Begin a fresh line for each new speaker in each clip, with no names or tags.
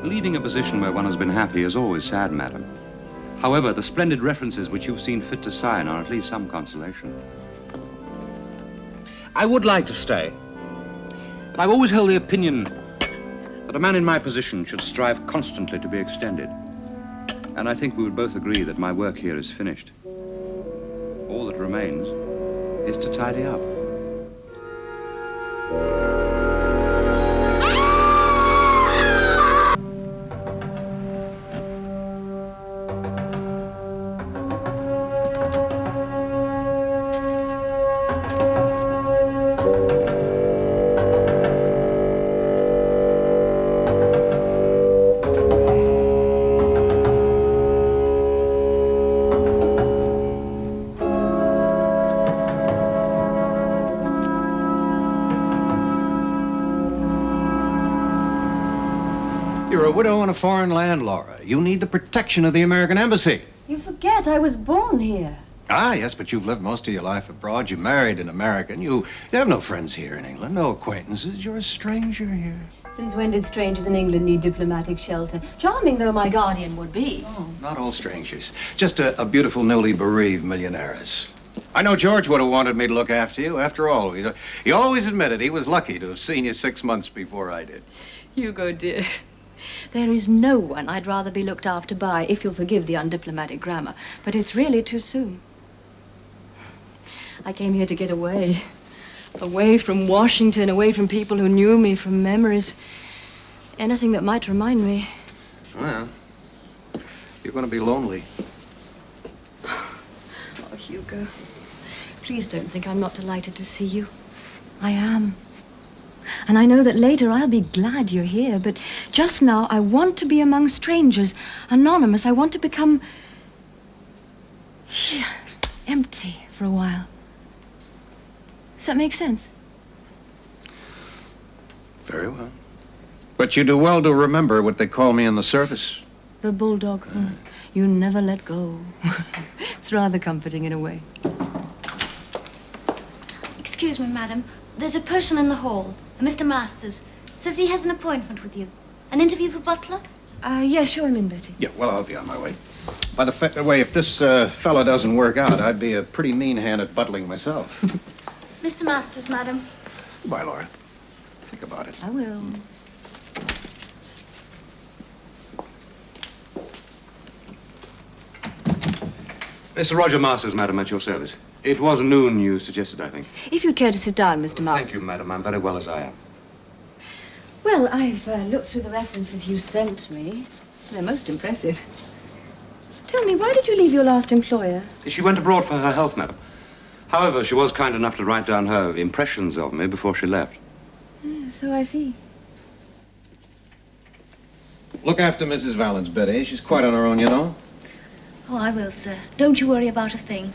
Leaving a position where one has been happy is always sad, madam. However, the splendid references which you've seen fit to sign are at least some consolation. I would like to stay, but I've always held the opinion that a man in my position should strive constantly to be extended. And I think we would both agree that my work here is finished. All that remains is to tidy up.
You're a widow in a foreign land, Laura. You need the protection of the American embassy.
You forget I was born here.
Ah, yes, but you've lived most of your life abroad. You married an American. You have no friends here in England, no acquaintances. You're a stranger here.
Since when did strangers in England need diplomatic shelter? Charming though my guardian would be.
Oh, not all strangers. Just a beautiful, newly bereaved millionairess. I know George would have wanted me to look after you. After all, he always admitted he was lucky to have seen you 6 months before I did.
Hugo, dear. There is no one I'd rather be looked after by, if you'll forgive the undiplomatic grammar. But it's really too soon. I came here to get away. Away from Washington, away from people who knew me, from memories. Anything that might remind me.
Well, you're going to be lonely.
Oh, Hugo. Please don't think I'm not delighted to see you. I am. And I know that later I'll be glad you're here, but just now I want to be among strangers, anonymous. I want to become empty for a while. Does that make sense?
Very well. But you do well to remember what they call me in the service.
The bulldog. You never let go. It's rather comforting in a way.
Excuse me, madam. There's a person in the hall, a Mr. Masters. Says he has an appointment with you. An interview for butler?
Yeah, show him in, Betty.
Yeah, well, I'll be on my way. By the way, if this fella doesn't work out, I'd be a pretty mean hand at butling myself.
Mr. Masters, madam.
Goodbye, Laura. Think about it.
I will.
Mr. Roger Masters, madam, at your service. It was noon you suggested, I think.
If you'd care to sit down, Mr. Masters.
Thank you, madam. I'm very well as I am.
Well, I've looked through the references you sent me. They're most impressive. Tell me, why did you leave your last employer?
She went abroad for her health, madam. However, she was kind enough to write down her impressions of me before she left.
So I see.
Look after Mrs. Valence, Betty. She's quite on her own, you know.
Oh, I will, sir. Don't you worry about a thing.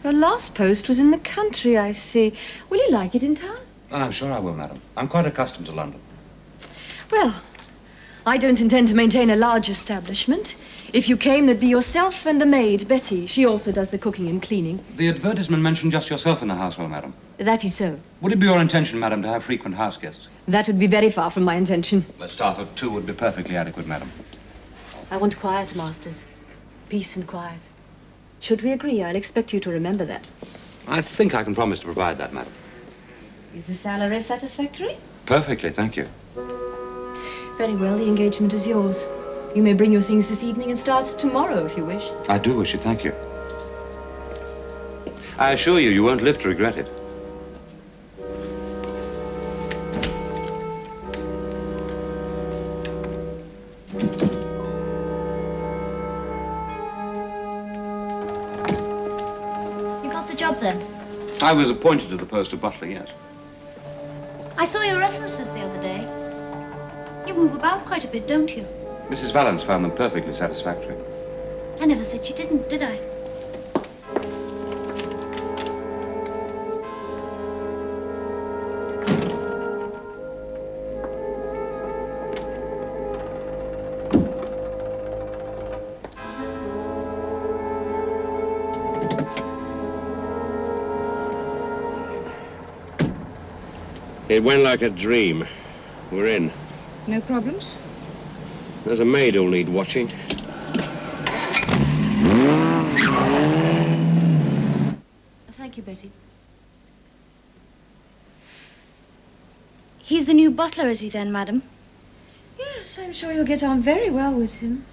Your last post was in the country, I see. Will you like it in town?
I'm sure I will, madam. I'm quite accustomed to London.
Well, I don't intend to maintain a large establishment. If you came, there'd be yourself and the maid, Betty. She also does the cooking and cleaning.
The advertisement mentioned just yourself in the household, madam.
That is so.
Would it be your intention, madam, to have frequent house guests?
That would be very far from my intention.
A staff of 2 would be perfectly adequate, madam.
I want quiet, Masters. Peace and quiet. Should we agree, I'll expect you to remember that.
I think I can promise to provide that, madam.
Is the salary satisfactory?
Perfectly, thank you.
Very well, the engagement is yours. You may bring your things this evening and start tomorrow if you wish.
I do wish it, thank you. I assure you, you won't live to regret it.
You got the job then?
I was appointed to the post of butler, yes.
I saw your references the other day. You move about quite a bit, don't you?
Mrs. Valence found them perfectly satisfactory.
I never said she didn't, did I?
It went like a dream. We're in.
No problems?
There's a maid who'll need watching.
Thank you, Betty.
He's the new butler, is he then, madam?
Yes, I'm sure you'll get on very well with him.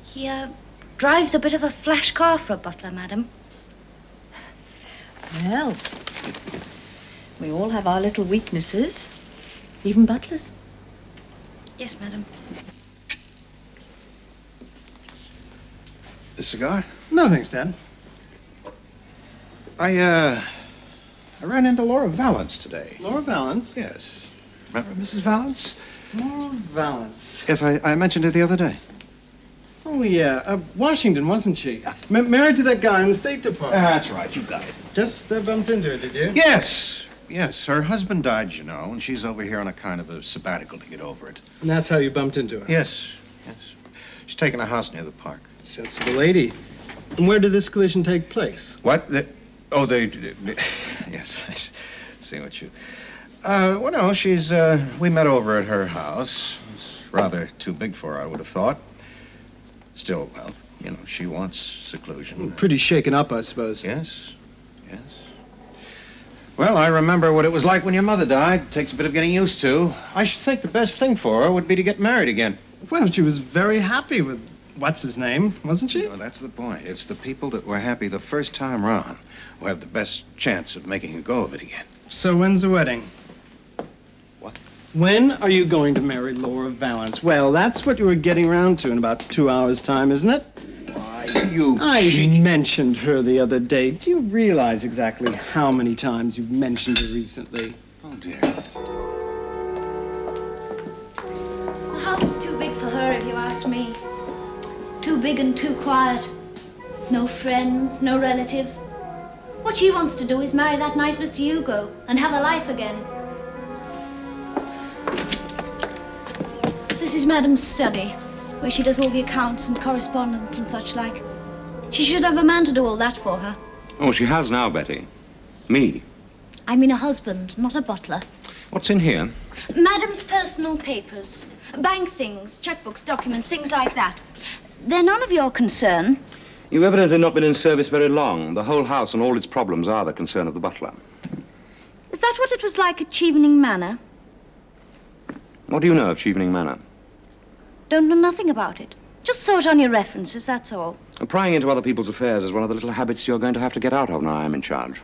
He, drives a bit of a flash car for a butler, madam.
Well, we all have our little weaknesses, even butlers.
Yes, madam.
A cigar?
No, thanks, Dad.
I ran into Laura Valance today.
Laura Valance?
Yes. Remember Mrs. Valance?
Laura Valance.
Yes, I mentioned her the other day.
Oh, yeah. Washington, wasn't she? Married to that guy in the State Department.
That's right, you got it.
Just bumped into her, did you?
Yes. Yes, her husband died, you know, and she's over here on a kind of a sabbatical to get over it.
And that's how you bumped into her?
Yes, yes. She's taking a house near the park.
Sensible lady. And where did this collision take place?
What? Yes, I see what you... well, no, she's, we met over at her house. It's rather too big for her, I would have thought. Still, well, you know, she wants seclusion.
Pretty shaken up, I suppose.
Yes, yes. Well, I remember what it was like when your mother died. Takes a bit of getting used to. I should think the best thing for her would be to get married again.
Well, she was very happy with what's-his-name, wasn't she?
Well, that's the point. It's the people that were happy the first time round who have the best chance of making a go of it again.
So when's the wedding?
What?
When are you going to marry Laura Valance? Well, that's what you were getting round to in about 2 hours' time, isn't it?
Why, you
I
cheeky...
mentioned her the other day. Do you realize exactly how many times you've mentioned her recently?
Oh, dear.
The house is too big for her, if you ask me. Too big and too quiet. No friends, no relatives. What she wants to do is marry that nice Mr. Hugo and have a life again. This is Madam's study, where she does all the accounts and correspondence and such like. She should have a man to do all that for her.
Oh, she has now, Betty. Me.
I mean a husband, not a butler.
What's in here?
Madam's personal papers. Bank things, checkbooks, documents, things like that. They're none of your concern.
You've evidently not been in service very long. The whole house and all its problems are the concern of the butler.
Is that what it was like at Chevening Manor?
What do you know of Chevening Manor?
Don't know nothing about it. Just saw it on your references, that's all.
Prying into other people's affairs is one of the little habits you're going to have to get out of now I'm in charge.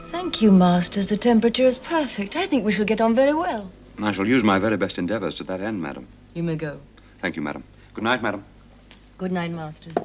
Thank you, Masters. The temperature is perfect. I think we shall get on very well.
I shall use my very best endeavors to that end, madam.
You may go.
Thank you, madam. Good night, madam.
Good night, Masters.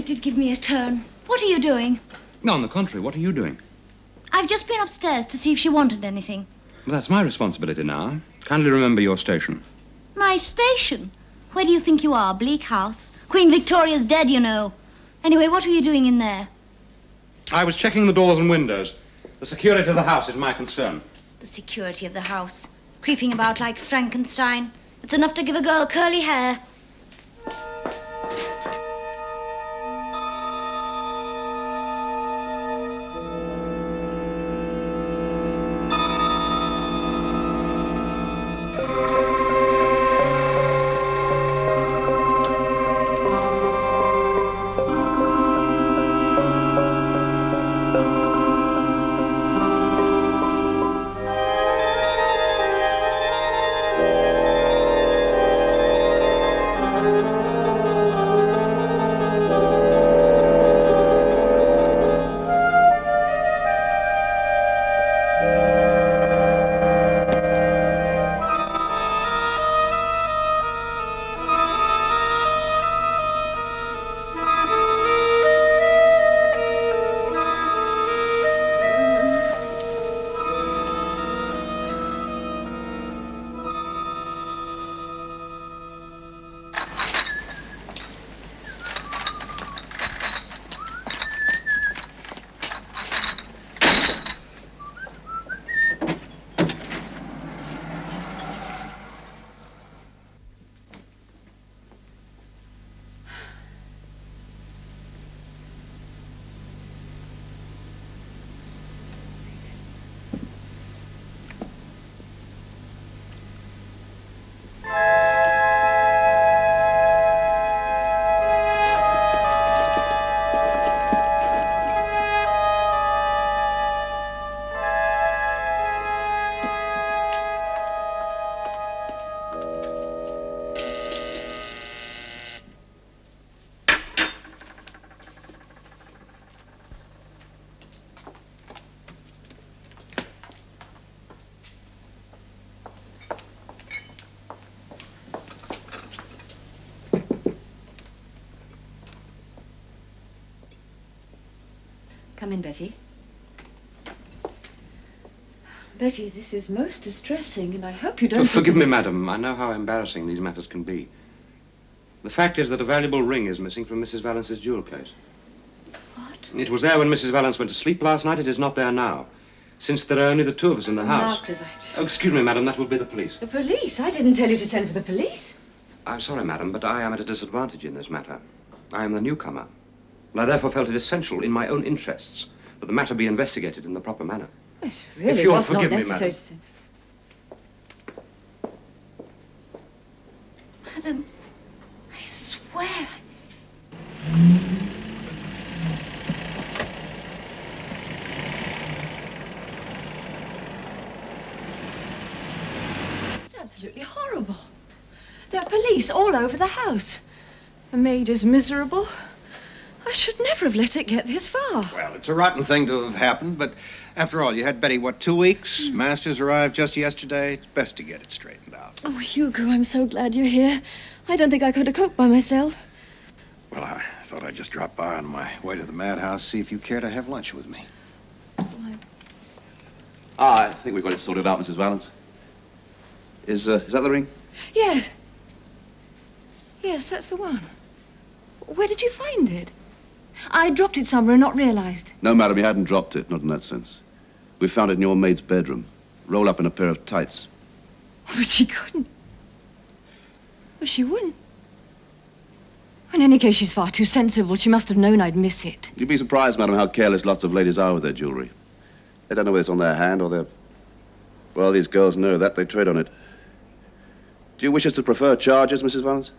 it did give me a turn. What are you doing?
No, on the contrary, what are you doing?
I've just been upstairs to see if she wanted anything.
Well, that's my responsibility now. Kindly remember your station.
My station? Where do you think you are? Bleak House? Queen Victoria's dead, you know. Anyway, what were you doing in there?
I was checking the doors and windows. The security of the house is my concern.
The security of the house. Creeping about like Frankenstein. It's enough to give a girl curly hair.
Come in, Betty. Betty, this is most distressing, and I hope you don't...
Forgive me, madam. I know how embarrassing these matters can be. The fact is that a valuable ring is missing from Mrs. Valance's jewel case.
What?
It was there when Mrs. Valance went to sleep last night. It is not there now. Since there are only the two of us in the house.
Masters,
Oh, excuse me, madam. That will be the police.
The police? I didn't tell you to send for the police.
I'm sorry, madam, but I am at a disadvantage in this matter. I am the newcomer. And I therefore felt it essential in my own interests that the matter be investigated in the proper manner.
It really
If you'll
was
forgive
not
me,
necessary
madam.
Madam, I swear.
It's absolutely horrible. There are police all over the house. The maid is miserable. I should never have let it get this far.
Well, it's a rotten thing to have happened, but after all, you had Betty, what, 2 weeks? Masters arrived just yesterday. It's best to get it straightened out.
Oh, Hugo, I'm so glad you're here. I don't think I could have coped by myself.
Well, I thought I'd just drop by on my way to the madhouse, see if you care to have lunch with me.
I think we've got it sorted out, Mrs. Valance. Is that the ring?
Yes. Yes, that's the one. Where did you find it? I dropped it somewhere and not realized.
No, madam, you hadn't dropped it, not in that sense. We found it in your maid's bedroom, rolled up in a pair of tights.
But she couldn't. Well, she wouldn't. In any case, she's far too sensible. She must have known I'd miss it.
You'd be surprised, madam, how careless lots of ladies are with their jewelry. They don't know whether it's on their hand or their... Well, these girls know that. They trade on it. Do you wish us to prefer charges, Mrs. Valance?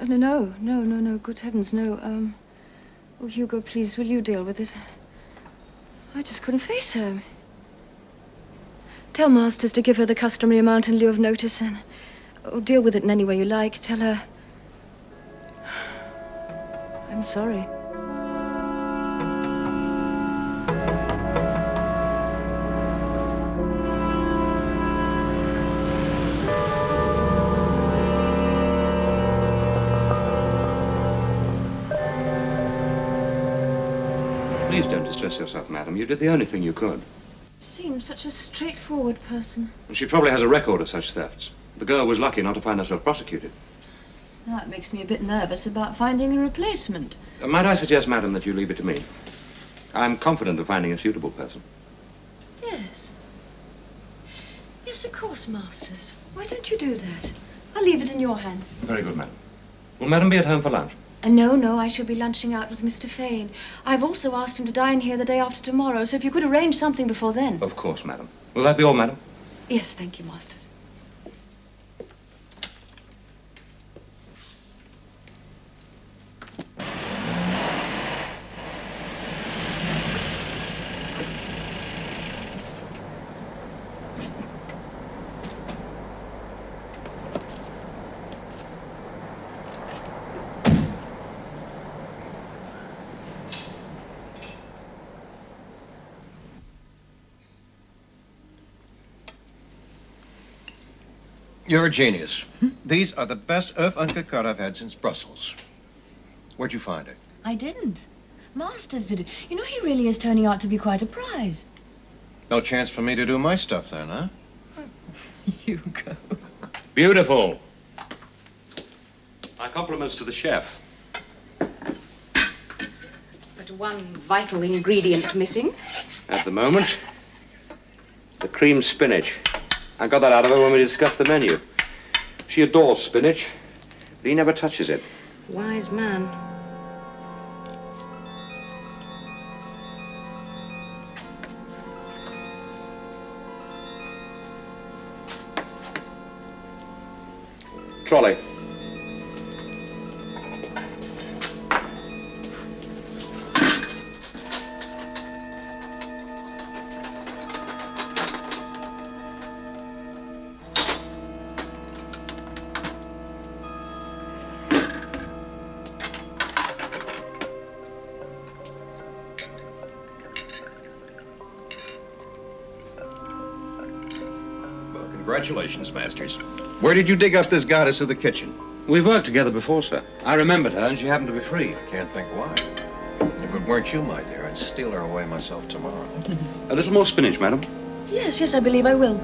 No. Good heavens, no. Oh, Hugo, please, will you deal with it? I just couldn't face her. Tell Masters to give her the customary amount in lieu of notice and... Oh, deal with it in any way you like. Tell her... I'm sorry.
Please don't distress yourself, madam. You did the only thing you could.
Seems such a straightforward person.
And she probably has a record of such thefts. The girl was lucky not to find herself prosecuted.
Now, it makes me a bit nervous about finding a replacement.
Might I suggest, madam, that you leave it to me? I'm confident of finding a suitable person.
Yes. Yes, of course, Masters. Why don't you do that? I'll leave it in your hands.
Very good, madam. Will madam be at home for lunch?
No, I shall be lunching out with Mr. Fane. I've also asked him to dine here the day after tomorrow, so if you could arrange something before then.
Of course, madam. Will that be all, madam?
Yes, thank you, Masters.
You're a genius. These are the best œuf uncut I've had since Brussels. Where'd you find it?
I didn't. Masters did it. You know, he really is turning out to be quite a prize.
No chance for me to do my stuff then, huh?
You go.
Beautiful. My compliments to the chef.
But one vital ingredient missing.
At the moment, the cream spinach. I got that out of her when we discussed the menu. She adores spinach, but he never touches it.
Wise man.
Trolley.
Well, congratulations, Masters. Where did you dig up this goddess of the kitchen?
We've worked together before, sir. I remembered her, and she happened to be free.
I can't think why. If it weren't you, my dear, I'd steal her away myself tomorrow.
A little more spinach, madam.
Yes, I believe I will.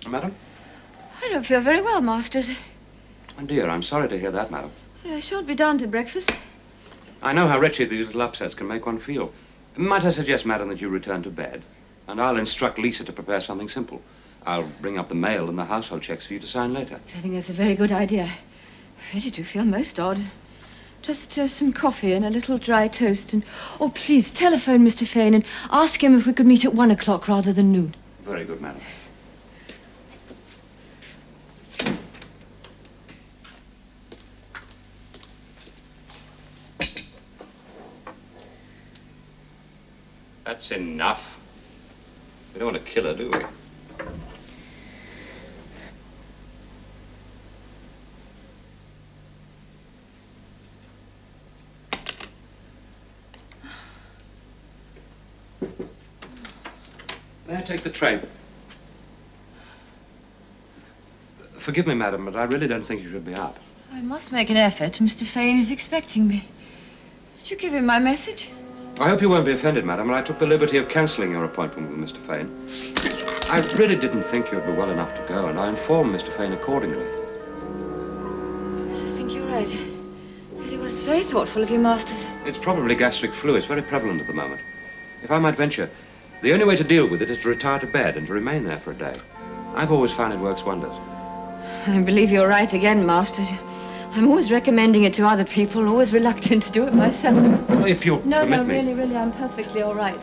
Madam?
I don't feel very well, Masters.
Oh, dear, I'm sorry to hear that, madam.
I shan't be down to breakfast.
I know how wretched these little upsets can make one feel. Might I suggest, madam, that you return to bed? And I'll instruct Lisa to prepare something simple. I'll bring up the mail and the household checks for you to sign later.
I think that's a very good idea. I really do feel most odd. Just some coffee and a little dry toast. And, oh, please, telephone Mr. Fane and ask him if we could meet at 1 o'clock rather than noon.
Very good, madam. That's enough. We don't want to kill her, do we? May I take the tray? Forgive me, madam, but I really don't think you should be up.
I must make an effort. Mr. Fane is expecting me. Did you give him my message?
I hope you won't be offended, madam, but I took the liberty of cancelling your appointment with Mr. Fane. I really didn't think you'd be well enough to go, and I informed Mr. Fane accordingly.
Yes, I think you're right. Really was very thoughtful of you, Masters.
It's probably gastric flu. It's very prevalent at the moment. If I might venture, the only way to deal with it is to retire to bed and to remain there for a day. I've always found it works wonders.
I believe you're right again, Masters. I'm always recommending it to other people, always reluctant to do it myself.
Well, if you'll permit me.
Really, I'm perfectly all right.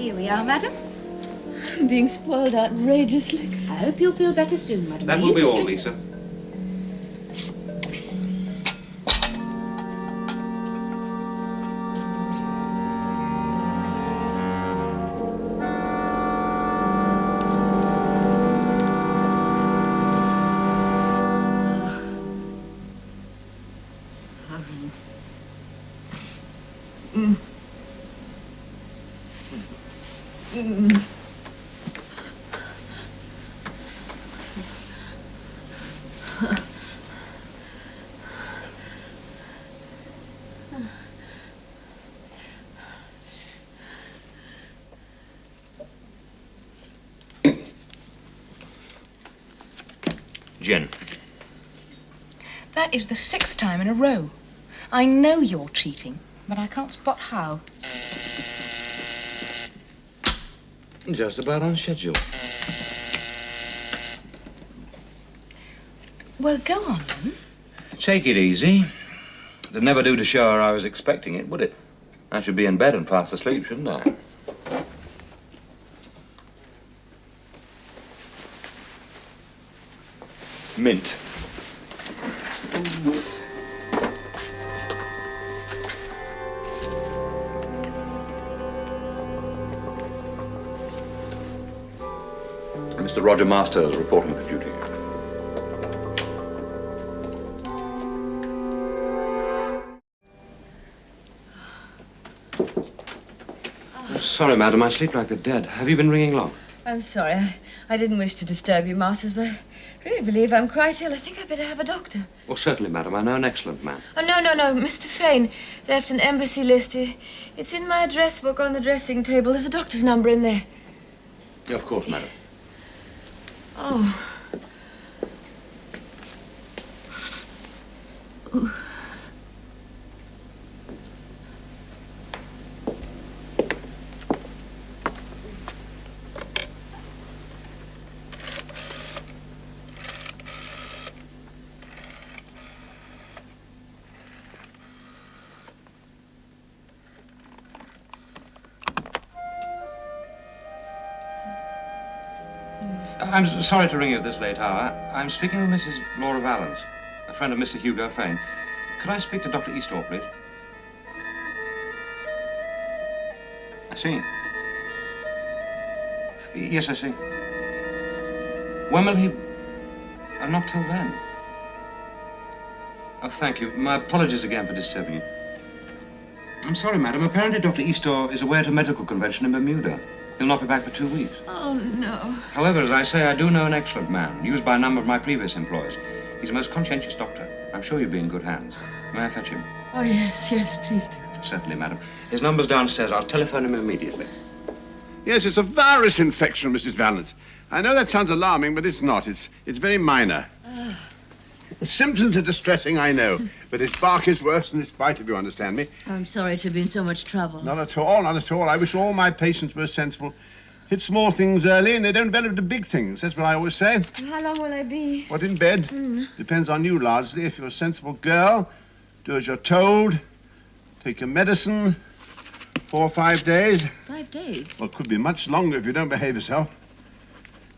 Here we are, madam.
I'm being spoiled outrageously.
I hope you'll feel better soon, madam.
That will be all, Lisa. Jen.
That is the 6th time in a row. I know you're cheating, but I can't spot how.
Just about on schedule.
Well, go on, then.
Take it easy. It'd never do to show her I was expecting it, would it? I should be in bed and fast asleep, shouldn't I? Mint. Mr. Roger Masters reporting for duty. Sorry, madam, I sleep like the dead. Have you been ringing long?
I'm sorry. I didn't wish to disturb you, Masters, but I really believe I'm quite ill. I think I'd better have a doctor.
Well, certainly, madam. I know an excellent man.
Oh, no. Mr. Fane left an embassy list. It's in my address book on the dressing table. There's a doctor's number in there.
Of course, madam.
Oh.
I'm sorry to ring you at this late hour. I'm speaking with Mrs. Laura Valance, a friend of Mr. Hugo Fane. Could I speak to Dr. Eastor, please? I see. Yes, I see. When will he... not till then. Oh, thank you. My apologies again for disturbing you. I'm sorry, madam. Apparently Dr. Eastor is away at a medical convention in Bermuda. He'll not be back for 2 weeks.
Oh, no.
However, as I say, I do know an excellent man, used by a number of my previous employers. He's a most conscientious doctor. I'm sure you'll be in good hands. May I fetch him?
Oh, yes, please do.
Certainly, madam. His number's downstairs. I'll telephone him immediately.
Yes, it's a virus infection, Mrs. Valance. I know that sounds alarming, but it's not. It's very minor. The symptoms are distressing, I know, but its bark is worse than its bite, if you understand me.
I'm sorry to be in so much trouble.
Not at all, not at all. I wish all my patients were sensible. Hit small things early and they don't develop into big things. That's what I always say.
How long will I be?
What, in bed? Depends on you, largely. If you're a sensible girl, do as you're told. Take your medicine. 4 or 5 days.
5 days?
Well, it could be much longer if you don't behave yourself.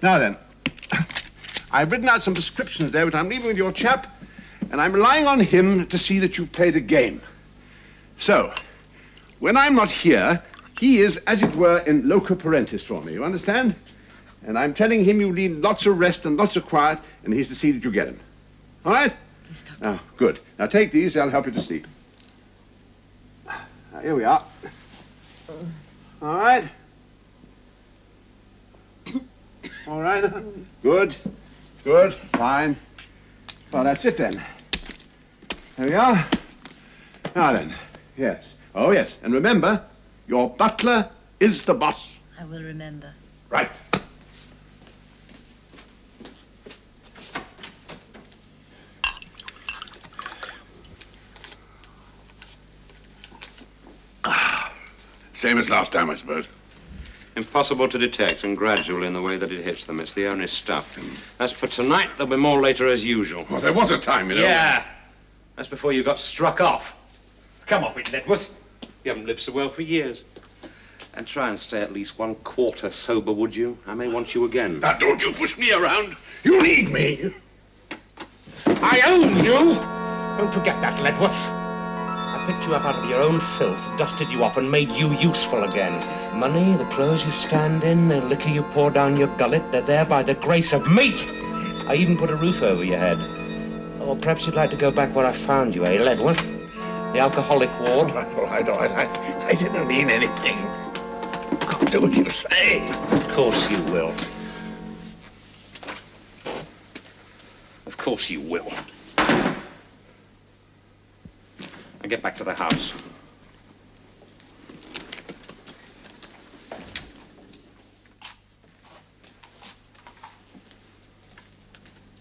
Now then, I've written out some prescriptions there, which I'm leaving with your chap, and I'm relying on him to see that you play the game. So, when I'm not here, he is, as it were, in loco parentis for me, you understand? And I'm telling him you need lots of rest and lots of quiet, and he's to see that you get him. All right?
Yes, Doctor.
Now, good. Now, take these, they'll help you to sleep. Now, here we are. All right? All right? Good. Good. Fine. Well, that's it then. There we are. Now then. Yes. Oh, yes. And remember, your butler is the boss.
I will remember.
Right. Same as last time, I suppose.
Impossible to detect and gradual in the way that it hits them. It's the only stuff. As for tonight, there'll be more later as usual.
Well, there was a time, you know.
Yeah. That's before you got struck off. Come off it, Letworth. You haven't lived so well for years. And try and stay at least 1/4 sober, would you? I may want you again.
Now, don't you push me around. You need me. I own you. Don't forget that, Ledworth.
I picked you up out of your own filth, dusted you off, and made you useful again. Money, the clothes you stand in, the liquor you pour down your gullet, they're there by the grace of me. I even put a roof over your head. Or perhaps you'd like to go back where I found you, eh, Ledworth? The alcoholic ward?
I didn't mean anything. I'll do what you say.
Of course you will. Of course you will. Now get back to the house.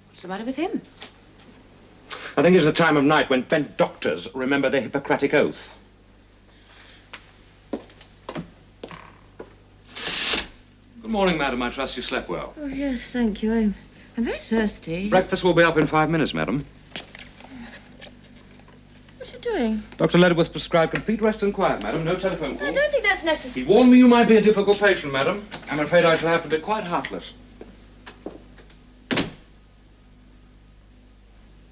What's the matter with him?
I think it's the time of night when bent doctors remember their Hippocratic oath. Good morning, madam. I trust you slept well.
Oh, yes, thank you. I'm very thirsty.
Breakfast will be up in 5 minutes, madam.
What are you doing?
Dr. Ledworth prescribed complete rest and quiet, madam. No telephone call.
I don't think that's
He
necessary.
warned me you might be a difficult patient, madam. I'm afraid I shall have to be quite heartless.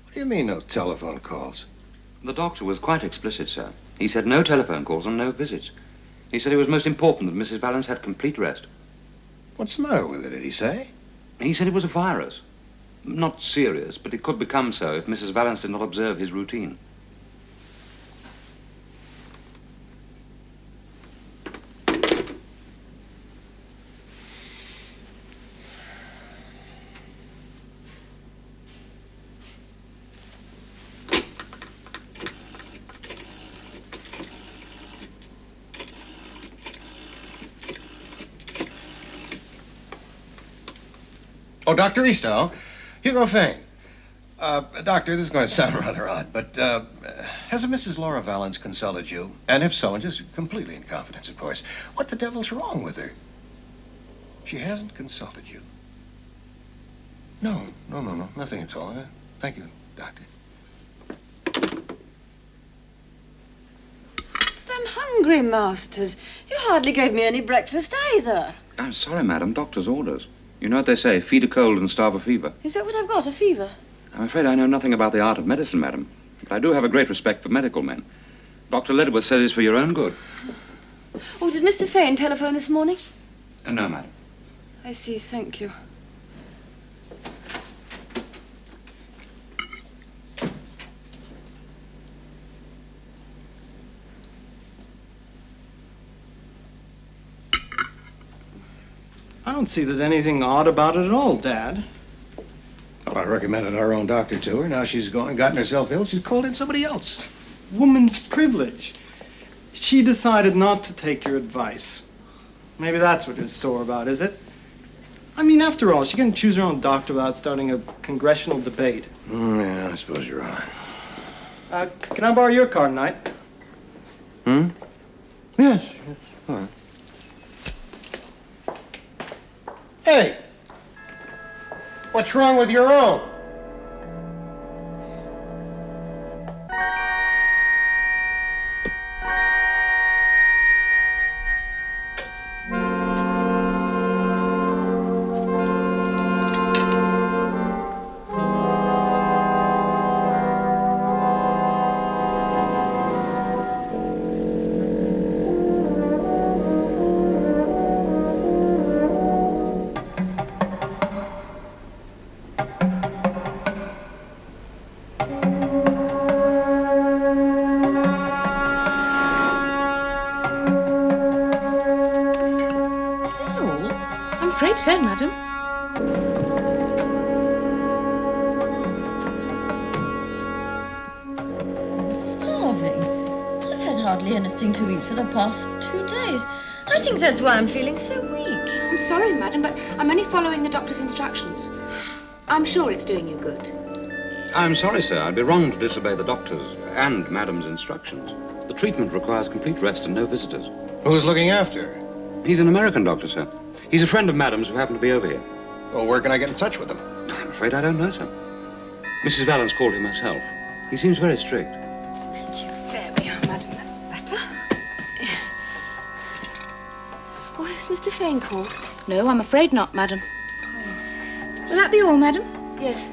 What do you mean, no telephone calls?
The doctor was quite explicit, sir. He said no telephone calls and no visits. He said it was most important that Mrs. Valance had complete rest.
What's the matter with her, did he say?
He said it was a virus. Not serious, but it could become so if Mrs. Valance did not observe his routine.
Oh, Dr. Eastow. Hugo Fane. Doctor, this is going to sound rather odd, but has a Mrs. Laura Valance consulted you? And if so, and just completely in confidence, of course, what the devil's wrong with her? She hasn't consulted you. No, nothing at all. Thank you, Doctor.
I'm hungry, Masters. You hardly gave me any breakfast either.
I'm sorry, madam. Doctor's orders. You know what they say, feed a cold and starve a fever.
Is that what I've got, a fever?
I'm afraid I know nothing about the art of medicine, madam. But I do have a great respect for medical men. Dr. Ledworth says it's for your own good.
Oh, did Mr. Fane telephone this morning?
No, madam.
I see, thank you.
I don't see there's anything odd about it at all, Dad.
Well, I recommended our own doctor to her. Now she's gone and gotten herself ill. She's called in somebody else.
Woman's privilege. She decided not to take your advice. Maybe that's what you're sore about, is it? I mean, after all, she can choose her own doctor without starting a congressional debate.
Yeah, I suppose you're right.
Can I borrow your car tonight?
Yes. All right. Hey! What's wrong with your own?
So, madam. I'm starving. I've had hardly anything to eat for the past 2 days. I think that's why I'm feeling so weak.
I'm sorry, madam, but I'm only following the doctor's instructions. I'm sure it's doing you good.
I'm sorry, sir. I'd be wrong to disobey the doctor's and madam's instructions. The treatment requires complete rest and no visitors.
Who's looking after her?
He's an American doctor, sir. He's a friend of madam's who happened to be over here.
Well, where can I get in touch with him?
I'm afraid I don't know, sir. Mrs. Valance called him herself. He seems very strict.
Thank you. There we are, madam. That's better. Has Mr. Fane called?
No, I'm afraid not, madam.
Will that be all, madam?
Yes.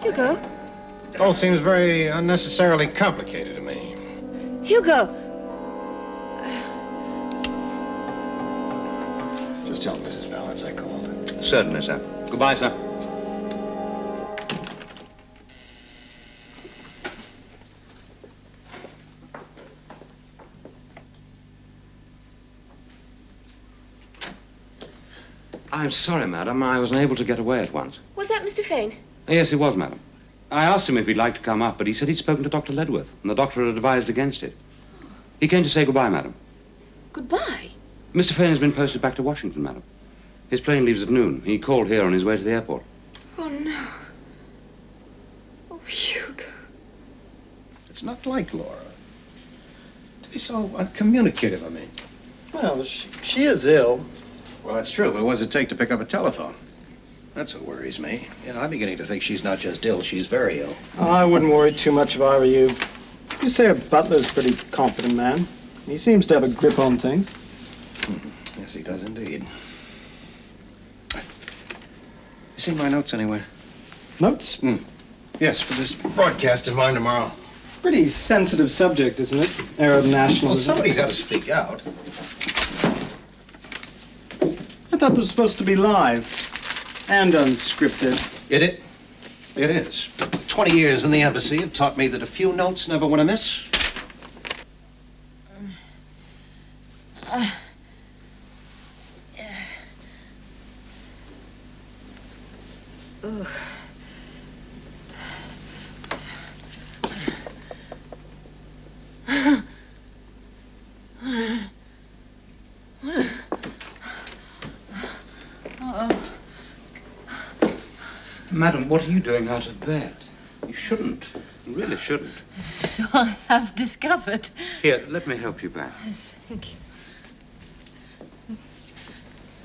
Hugo?
It all seems very unnecessarily complicated to me.
Hugo!
Just tell Mrs. Valance I called.
Certainly, sir. Goodbye, sir. I'm sorry, madam. I was unable to get away at once.
Was that Mr. Fane?
Yes, it was, madam. I asked him if he'd like to come up, but he said he'd spoken to Dr. Ledworth, and the doctor had advised against it. He came to say goodbye, madam.
Goodbye.
Mr. Fane has been posted back to Washington, madam. His plane leaves at noon. He called here on his way to the airport.
Oh, no. Oh, Hugo.
It's not like Laura to be so uncommunicative, I mean.
Well, she is ill.
Well, that's true, but what does it take to pick up a telephone? That's what worries me. You know, I'm beginning to think she's not just ill, she's very ill.
I wouldn't worry too much if I were you. You say her butler's a pretty competent man. He seems to have a grip on things.
Yes, he does indeed. You seen my notes anyway?
Notes?
Yes, for this broadcast of mine tomorrow.
Pretty sensitive subject, isn't it? Arab nationalism.
Well, somebody's got to speak out.
I thought this was supposed to be live and unscripted.
It is. 20 years in the embassy have taught me that a few notes never win a miss.
Madam, what are you doing out of bed? You shouldn't. You really shouldn't.
So I have discovered.
Here, let me help you back.
Thank you.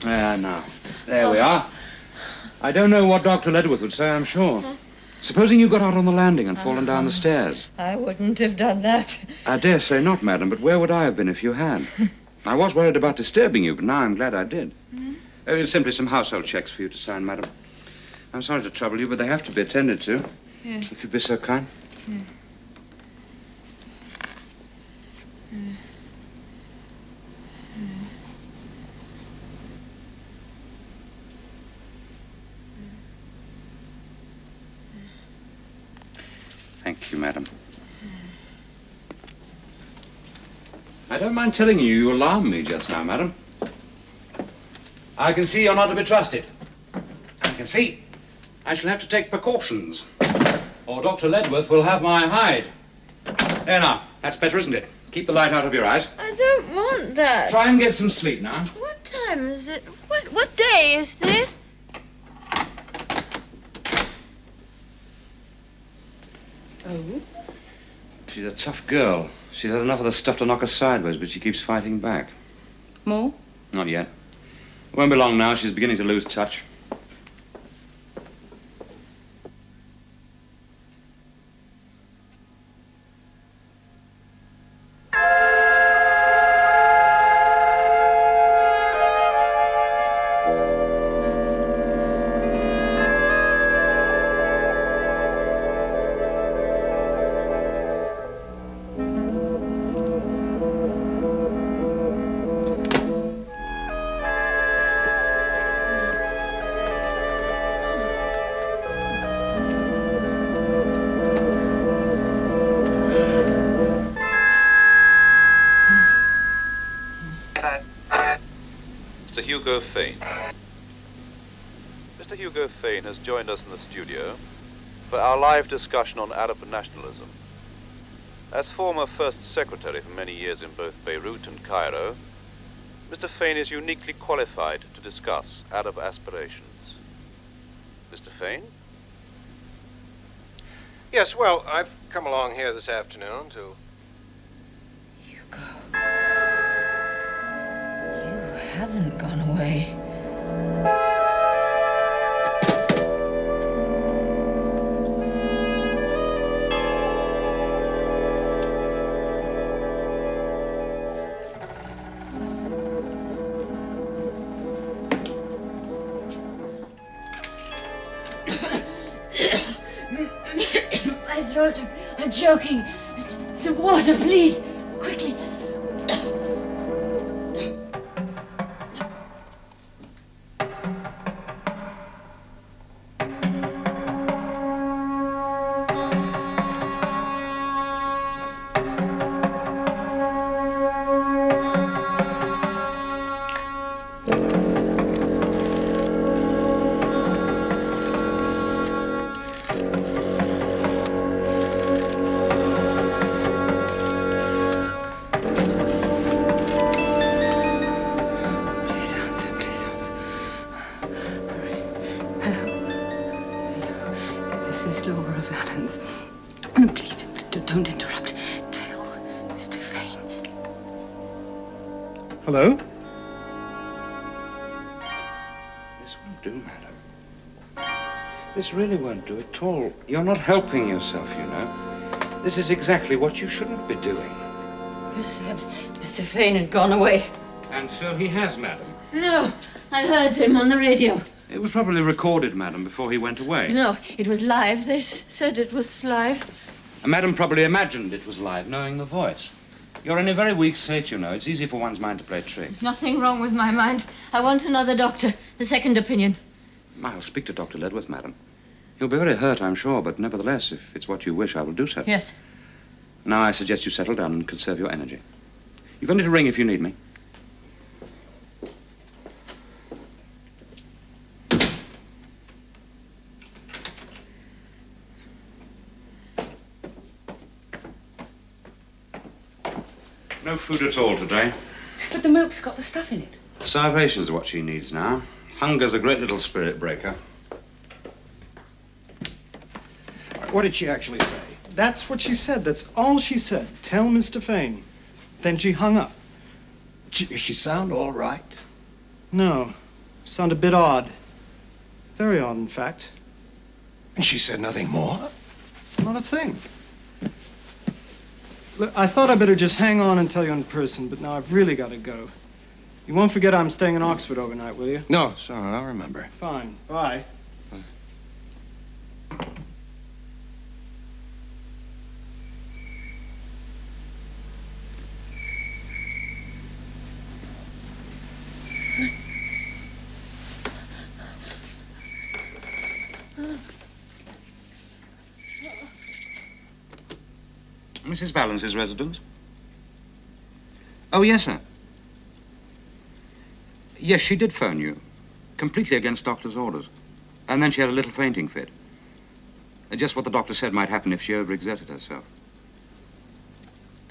Now. There we are. I don't know what Dr. Ledworth would say, I'm sure. Supposing you got out on the landing and fallen down the stairs.
I wouldn't have done that.
I dare say not, madam, but where would I have been if you had? I was worried about disturbing you, but now I'm glad I did. It's simply some household checks for you to sign, madam. I'm sorry to trouble you, but they have to be attended to.
Yes.
If you'd be so kind. Thank you, madam. I don't mind telling you, you alarmed me just now, madam. I can see you're not to be trusted. I can see. I shall have to take precautions, or Dr. Ledworth will have my hide. There now, that's better, isn't it? Keep the light out of your eyes.
I don't want that.
Try and get some sleep now.
What time is it? What day is this? Oh?
She's a tough girl. She's had enough of the stuff to knock her sideways, but she keeps fighting back.
More?
Not yet. Won't be long now. She's beginning to lose touch.
Mr. Hugo Fane. Mr. Hugo Fane has joined us in the studio for our live discussion on Arab nationalism. As former First Secretary for many years in both Beirut and Cairo, Mr. Fane is uniquely qualified to discuss Arab aspirations. Mr. Fane?
Yes, well, I've come along here this afternoon to...
Hugo. You haven't gone away. throat. I'm choking. Some water, please. Quickly.
Please, don't interrupt. Tell Mr. Fane.
Hello?
This won't do, madam. This really won't do at all. You're not helping yourself, you know. This is exactly what you shouldn't be doing.
You said Mr. Fane had gone away.
And so he has, madam.
No, I heard him on the radio.
It was probably recorded, madam, before he went away.
No, it was live. They said it was live.
And madam probably imagined it was live, knowing the voice. You're in a very weak state, you know. It's easy for one's mind to play tricks.
There's nothing wrong with my mind. I want another doctor, a second opinion.
I'll speak to Dr. Ledworth, madam. He'll be very hurt, I'm sure, but nevertheless, if it's what you wish, I will do so.
Yes.
Now I suggest you settle down and conserve your energy. You've only to ring if you need me. No food at all today.
But the milk's got the stuff in it.
Starvation's what she needs now. Hunger's a great little spirit breaker.
What did she actually say?
That's what she said. That's all she said. Tell Mr. Fane. Then she hung up.
Does she sound all right?
No. Sound a bit odd. Very odd, in fact.
And she said nothing more?
Not a thing. Look, I thought I'd better just hang on and tell you in person, but now I've really got to go. You won't forget I'm staying in Oxford overnight, will you?
No, sorry, I'll remember.
Fine. Bye.
Mrs. Valence's residence? Oh, yes, sir. Yes, she did phone you. Completely against doctor's orders. And then she had a little fainting fit. Just what the doctor said might happen if she overexerted herself.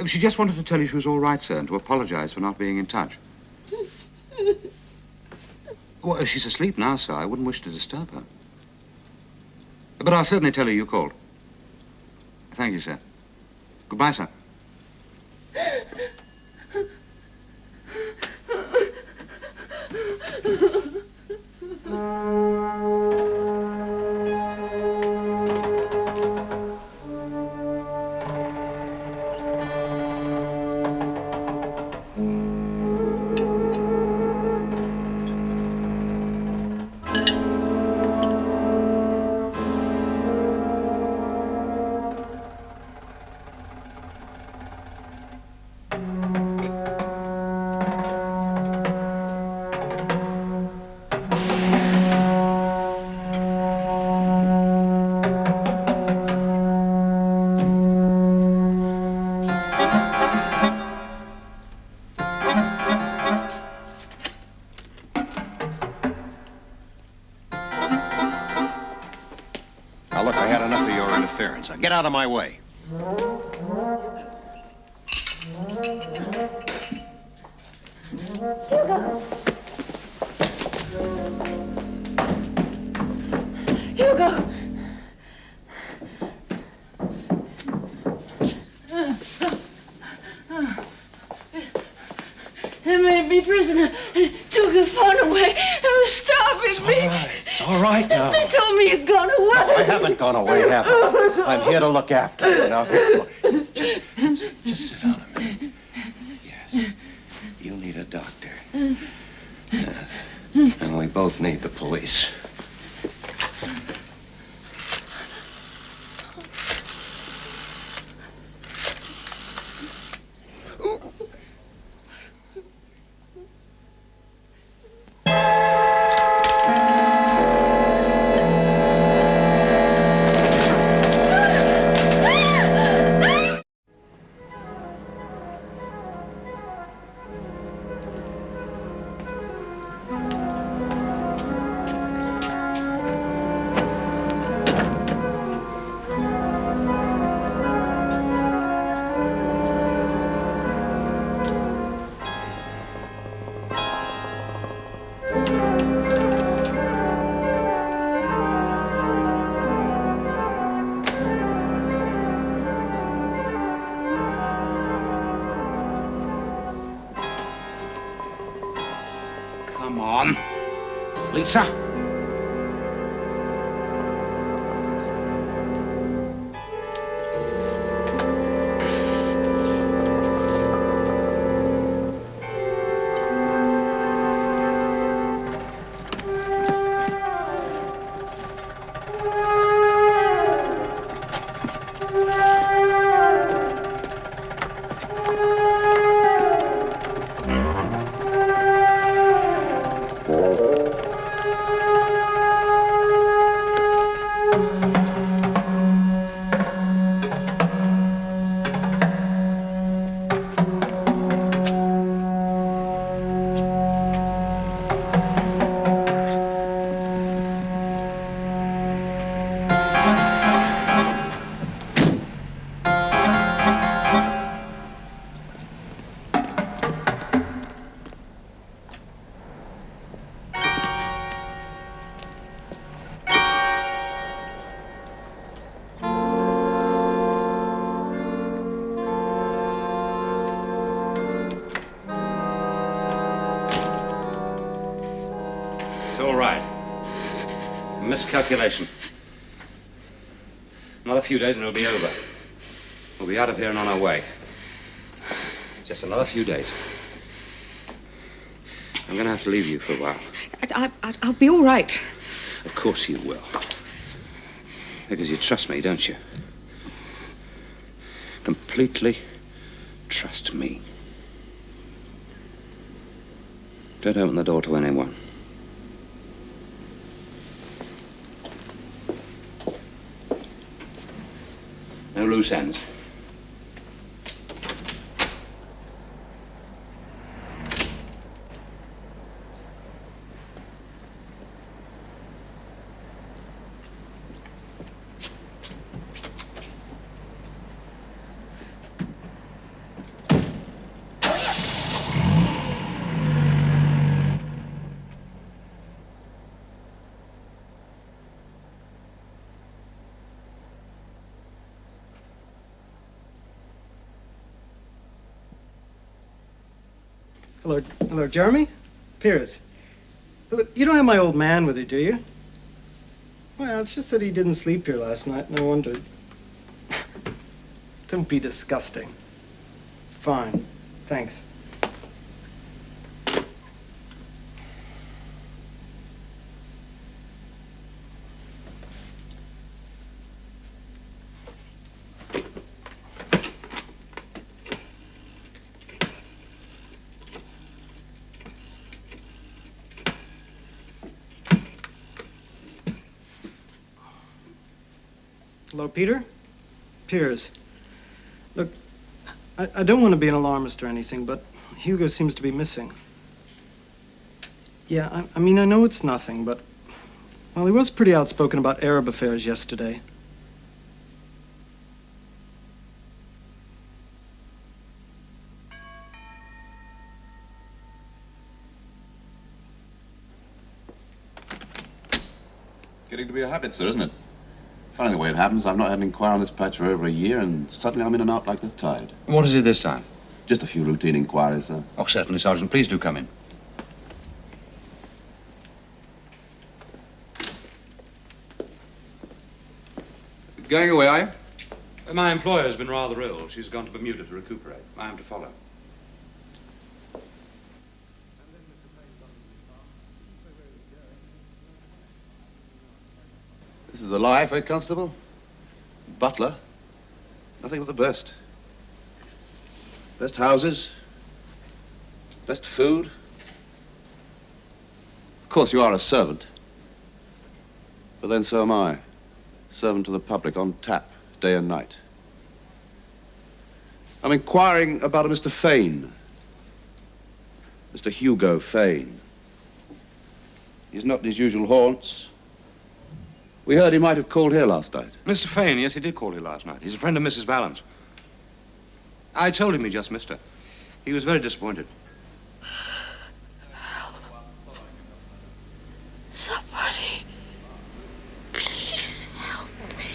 She just wanted to tell you she was all right, sir, and to apologize for not being in touch. Well, she's asleep now, sir. I wouldn't wish to disturb her. But I'll certainly tell her you called. Thank you, sir. Goodbye, sir.
Now, look, I had enough of your interference. Now, get out of my way.
Hugo! They made me prisoner and took the phone away and was starving me.
It's all right now.
They told me you'd gone away.
I haven't gone away, have I? I'm here to look after you. Now, here, look. Just sit down a minute. Yes. You need a doctor. Yes. And we both need the police.
Lisa! It's all right. Miscalculation. Another few days and it'll be over. We'll be out of here and on our way. Just another few days. I'm going to have to leave you for a while.
I'll be all right.
Of course you will. Because you trust me, don't you? Completely trust me. Don't open the door to anyone. No loose ends.
Hello, Jeremy? Piers. Look, you don't have my old man with you, do you? Well, it's just that he didn't sleep here last night, and I wondered. Don't be disgusting. Fine. Thanks. Hello, Peter? Piers. Look, I don't want to be an alarmist or anything, but Hugo seems to be missing. Yeah, I mean, I know it's nothing, but... Well, he was pretty outspoken about Arab affairs yesterday.
Getting to be a habit, sir, isn't it? Funny the way it happens. I've not had an inquiry on this patch for over a year, and suddenly I'm in and out like the tide.
What is it this time?
Just a few routine inquiries, sir.
Oh, certainly, Sergeant. Please do come in.
Going away, are you?
My employer has been rather ill. She's gone to Bermuda to recuperate. I am to follow.
This is the life, eh, Constable? Butler. Nothing but the best. Best houses. Best food. Of course, you are a servant. But then so am I. Servant to the public, on tap, day and night. I'm inquiring about a Mr. Fane. Mr. Hugo Fane. He's not in his usual haunts. We heard he might have called here last night.
Mr. Fane, yes, he did call here last night. He's a friend of Mrs. Vallon's. I told him he just missed her. He was very disappointed.
Somebody, please help me.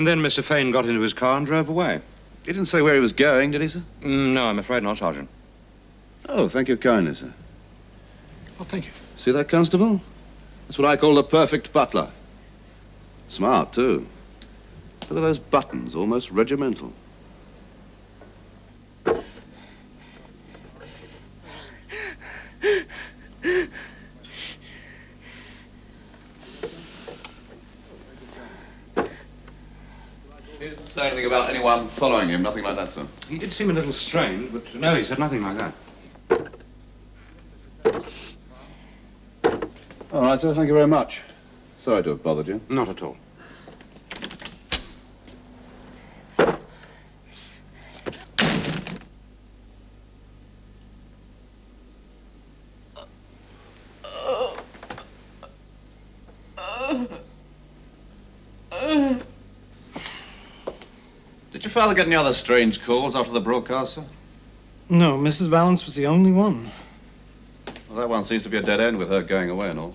And then Mr. Fane got into his car and drove away.
He didn't say where he was going, did he, sir?
No, I'm afraid not, Sergeant.
Oh, thank you kindly, sir.
Oh, thank you.
See that, Constable? That's what I call the perfect butler. Smart, too. Look at those buttons, almost regimental. He didn't say anything about anyone following him, nothing like that, sir.
He did seem a little strained, but no, he said nothing like that.
All right, sir, thank you very much. Sorry to have bothered you.
Not at all.
Did your father get any other strange calls after the broadcast, sir?
No, Mrs. Valance was the only one.
Well, that one seems to be a dead end with her going away and all.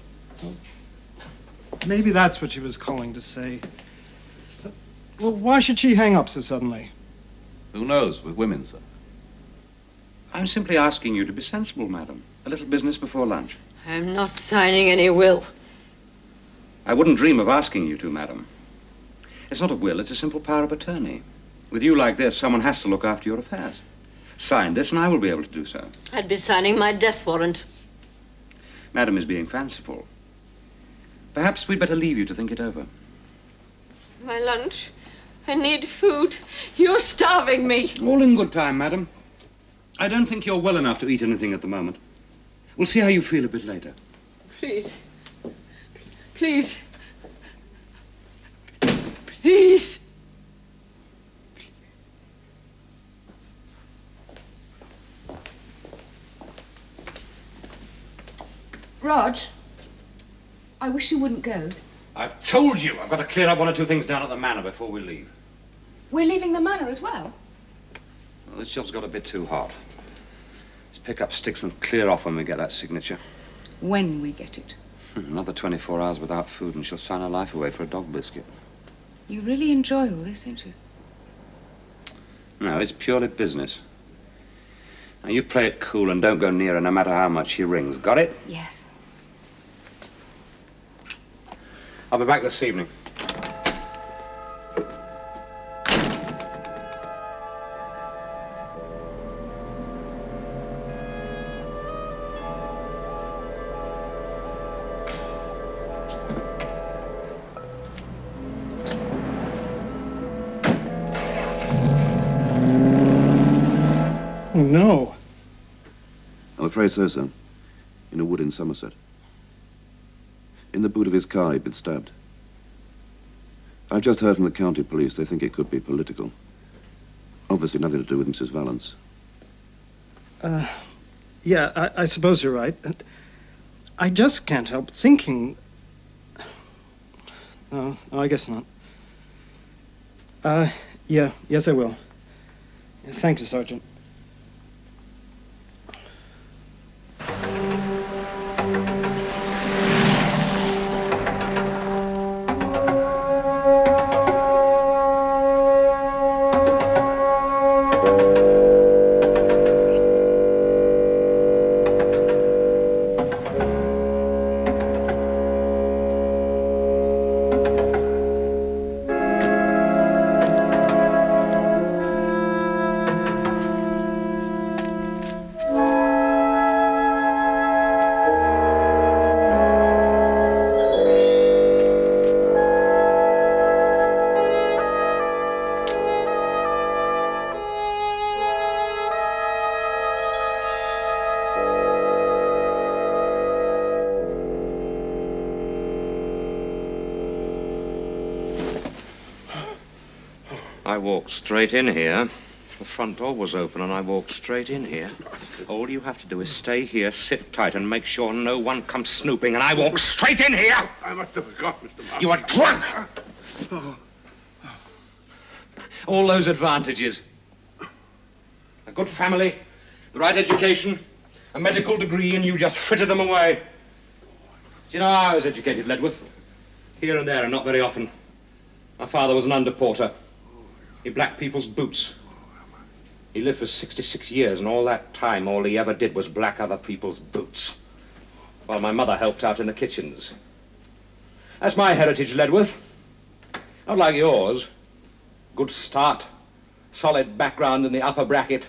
Maybe that's what she was calling to say. Well, why should she hang up so suddenly?
Who knows, with women, sir.
I'm simply asking you to be sensible, madam. A little business before lunch.
I'm not signing any will.
I wouldn't dream of asking you to, madam. It's not a will, it's a simple power of attorney. With you like this, someone has to look after your affairs. Sign this and I will be able to do so.
I'd be signing my death warrant.
Madam is being fanciful. Perhaps we'd better leave you to think it over.
My lunch. I need food. You're starving me.
All in good time, madam. I don't think you're well enough to eat anything at the moment. We'll see how you feel a bit later.
Please. Please. Please.
Rog, I wish you wouldn't go.
I've told you I've got to clear up one or two things down at the manor before we leave.
We're leaving the manor as well.
Well, this job's got a bit too hot. Let's pick up sticks and clear off when we get that signature.
When we get it.
Another 24 hours without food and she'll sign her life away for a dog biscuit.
You really enjoy all this, don't you?
No, it's purely business. Now, you play it cool and don't go near her no matter how much she rings. Got it?
Yes.
I'll be back this evening.
Oh, no.
I'm afraid so, sir. In a wood in Somerset. In the boot of his car, he'd been stabbed. I've just heard from the county police. They think it could be political. Obviously nothing to do with Mrs. Valance.
Yeah, I suppose you're right. I just can't help thinking... No, I guess not. Yes, I will. Thank you, Sergeant.
I walked straight in here. The front door was open and I walked straight in here. All you have to do is stay here, sit tight, and make sure no one comes snooping, and I walk straight in here!
I must have forgotten, Mr. Martin.
You are drunk! All those advantages. A good family, the right education, a medical degree, and you just frittered them away. Do you know how I was educated, Ledworth? Here and there, and not very often.
My father was an underporter. He blacked people's boots. He lived for 66 years, and all that time, all he ever did was black other people's boots. While my mother helped out in the kitchens. That's my heritage, Ledworth. Not like yours. Good start, solid background in the upper bracket.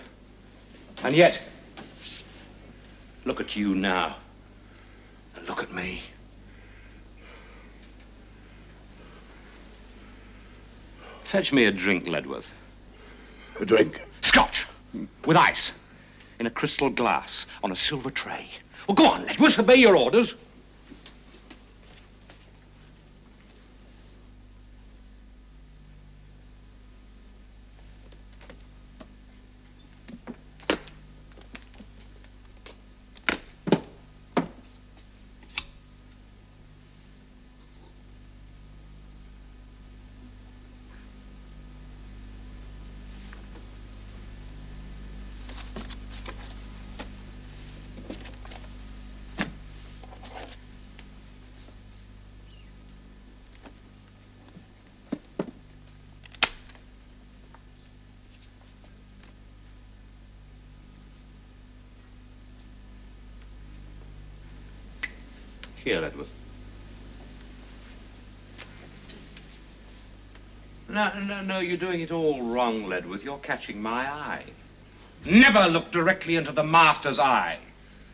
And yet, look at you now. And look at me. Fetch me a drink, Ledworth.
A drink?
Scotch, with ice, in a crystal glass, on a silver tray. Well, go on, Ledworth, obey your orders. Here, Ledworth. No, you're doing it all wrong, Ledworth. You're catching my eye. Never look directly into the master's eye.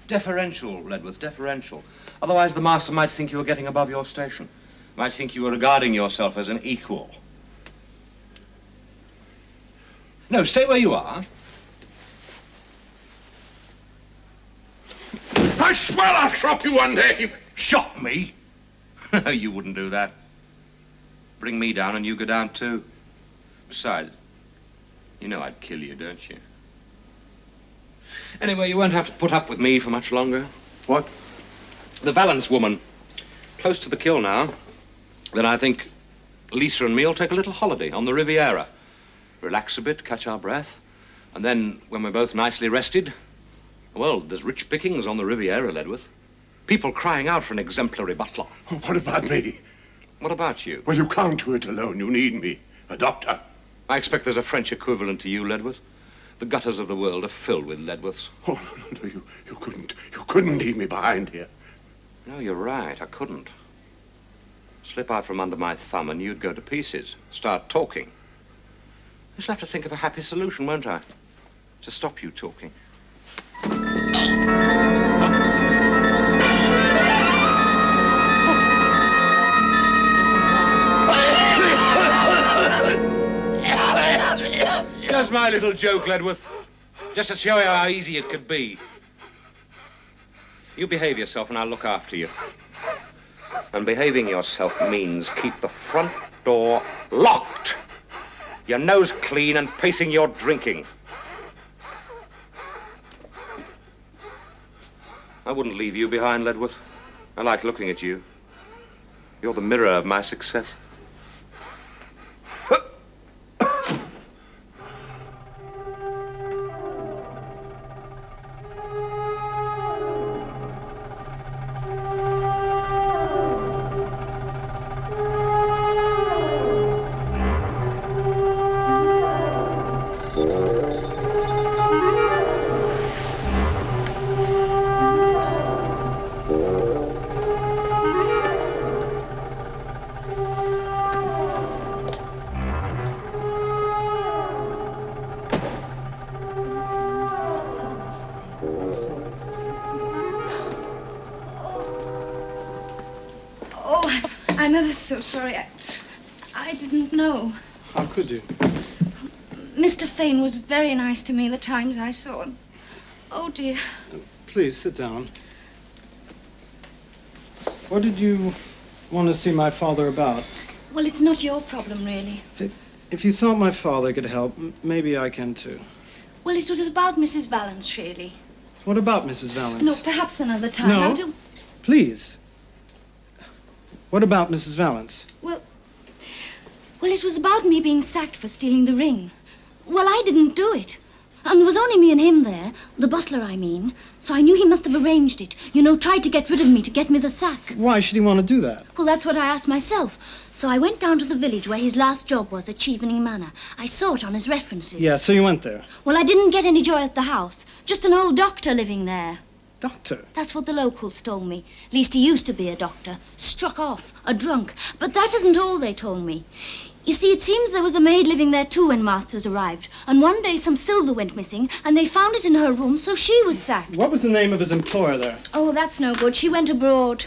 Deferential, Ledworth, deferential. Otherwise, the master might think you were getting above your station. Might think you were regarding yourself as an equal. No, stay where you are.
I swear I'll chop you one day.
Shot me? You wouldn't do that. Bring me down and you go down too. Besides, you know I'd kill you, don't you? Anyway, you won't have to put up with me for much longer.
What?
The Valence woman. Close to the kill now. Then I think Lisa and me'll take a little holiday on the Riviera. Relax a bit, catch our breath. And then, when we're both nicely rested, well, there's rich pickings on the Riviera, Ledworth. People crying out for an exemplary butler.
What about me?
What about you?
Well, you can't do it alone. You need me. A doctor.
I expect there's a French equivalent to you, Ledworth. The gutters of the world are filled with Ledworths.
Oh, no, you couldn't leave me behind here.
No, you're right. I couldn't. Slip out from under my thumb and you'd go to pieces. Start talking. I shall have to think of a happy solution, won't I? To stop you talking. Just my little joke, Ledworth. Just to show you how easy it could be. You behave yourself and I'll look after you. And behaving yourself means keep the front door locked, your nose clean and pacing your drinking. I wouldn't leave you behind, Ledworth. I like looking at you. You're the mirror of my success.
I'm ever so sorry. I didn't know.
How could you?
Mr. Fane was very nice to me the times I saw him. Oh, dear.
Please, sit down. What did you want to see my father about?
Well, it's not your problem, really.
If you thought my father could help, maybe I can too.
Well, it was about Mrs. Valence, really.
What about Mrs. Valence?
No, perhaps another time.
No,
I'll do...
please. What about Mrs. Valence?
Well, it was about me being sacked for stealing the ring. Well, I didn't do it. And there was only me and him there, the butler, I mean. So I knew he must have arranged it. You know, tried to get rid of me to get me the sack.
Why should he want to do that?
Well, that's what I asked myself. So I went down to the village where his last job was at Chevening Manor. I saw it on his references.
Yeah, so you went there.
Well, I didn't get any joy at the house. Just an old doctor living there.
Doctor?
That's what the locals told me. At least he used to be a doctor. Struck off, a drunk. But that isn't all they told me. You see, it seems there was a maid living there too when Masters arrived. And one day some silver went missing, and they found it in her room, so she was sacked.
What was the name of his employer there?
Oh, that's no good. She went abroad.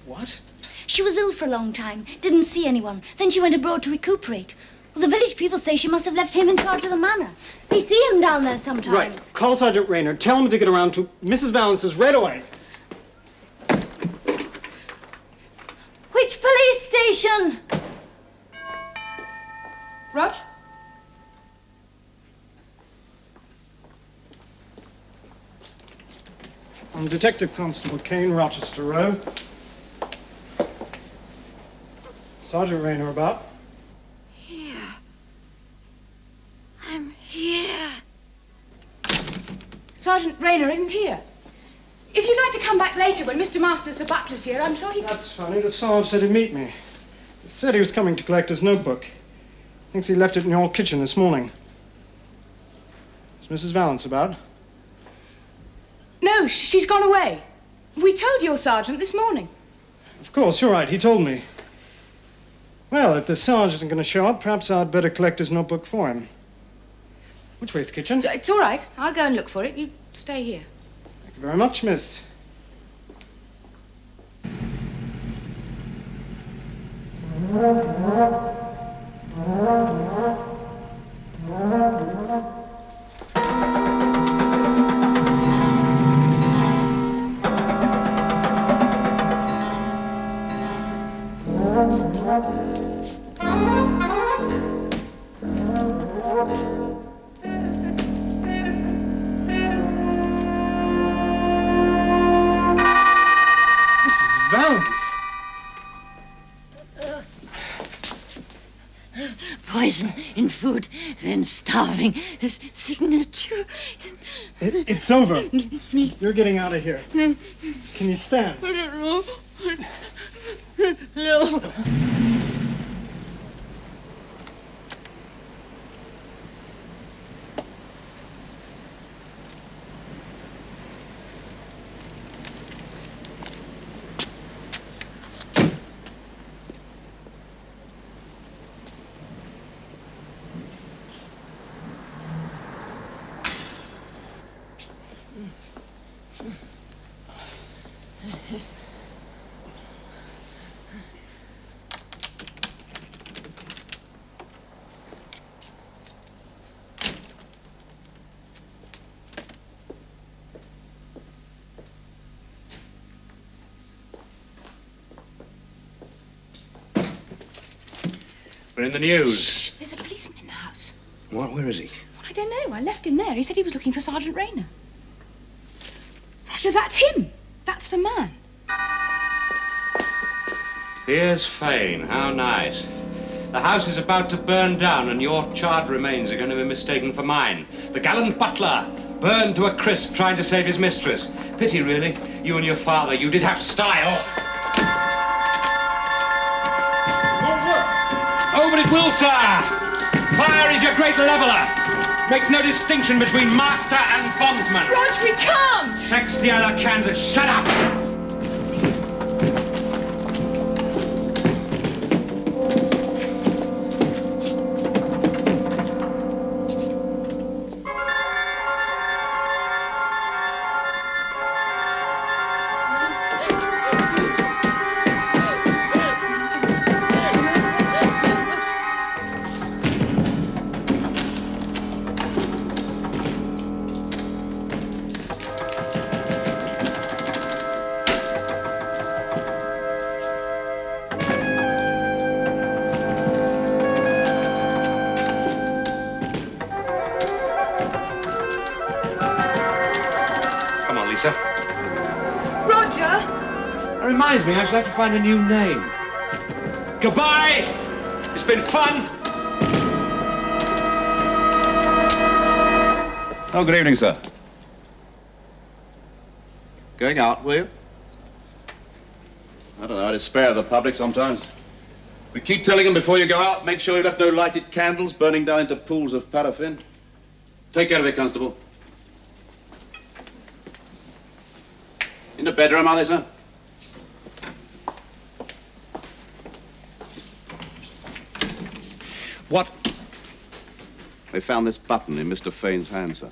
What?
She was ill for a long time, didn't see anyone. Then she went abroad to recuperate. Well, the village people say she must have left him in charge of the manor. They see him down there sometimes.
Right. Call Sergeant Rayner. Tell him to get around to Mrs. Valance's right away.
Which police station?
Rog?
I'm Detective Constable Kane, Rochester Row. Sergeant Rayner about?
Here. I'm here.
Sergeant Rayner isn't here. If you'd like to come back later when Mr. Masters, the butler's here, I'm sure he...
That's funny. The Sarge said he'd meet me. He said he was coming to collect his notebook. Thinks he left it in your kitchen this morning. Is Mrs. Valance about?
No, she's gone away. We told your sergeant this morning.
Of course, you're right. He told me. Well, if the Sarge isn't going to show up, perhaps I'd better collect his notebook for him. Which way's the kitchen?
It's all right. I'll go and look for it. You stay here.
Thank you very much, miss. Mrs. Valance!
Poison in food, then starving. His signature.
It's over. You're getting out of here. Can you stand?
I don't know. No.
We're in the news.
There's a policeman in the house.
What? Where is he?
Well, I don't know. I left him there. He said he was looking for Sergeant Rayner. Roger, that's him. That's the man.
Here's Fane. How nice. The house is about to burn down, and your charred remains are going to be mistaken for mine. The gallant butler, burned to a crisp trying to save his mistress. Pity, really. You and your father, you did have style. Oh, but it will, sir. Fire is your great leveler. Makes no distinction between master and bondman.
Rog, we can't!
Text the other Kansas. Shut up! Lisa.
Roger!
That reminds me, I shall have to find a new name. Goodbye! It's been fun!
Oh, good evening, sir. Going out, were you? I don't know, I despair of the public sometimes. We keep telling them before you go out, make sure you left no lighted candles burning down into pools of paraffin. Take care of it, Constable. In the bedroom, are they, sir?
What?
They found this button in Mr. Fane's hand, sir.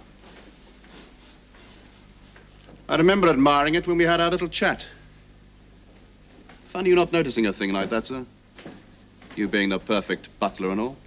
I remember admiring it when we had our little chat. Funny you not noticing a thing like that, sir. You being the perfect butler and all.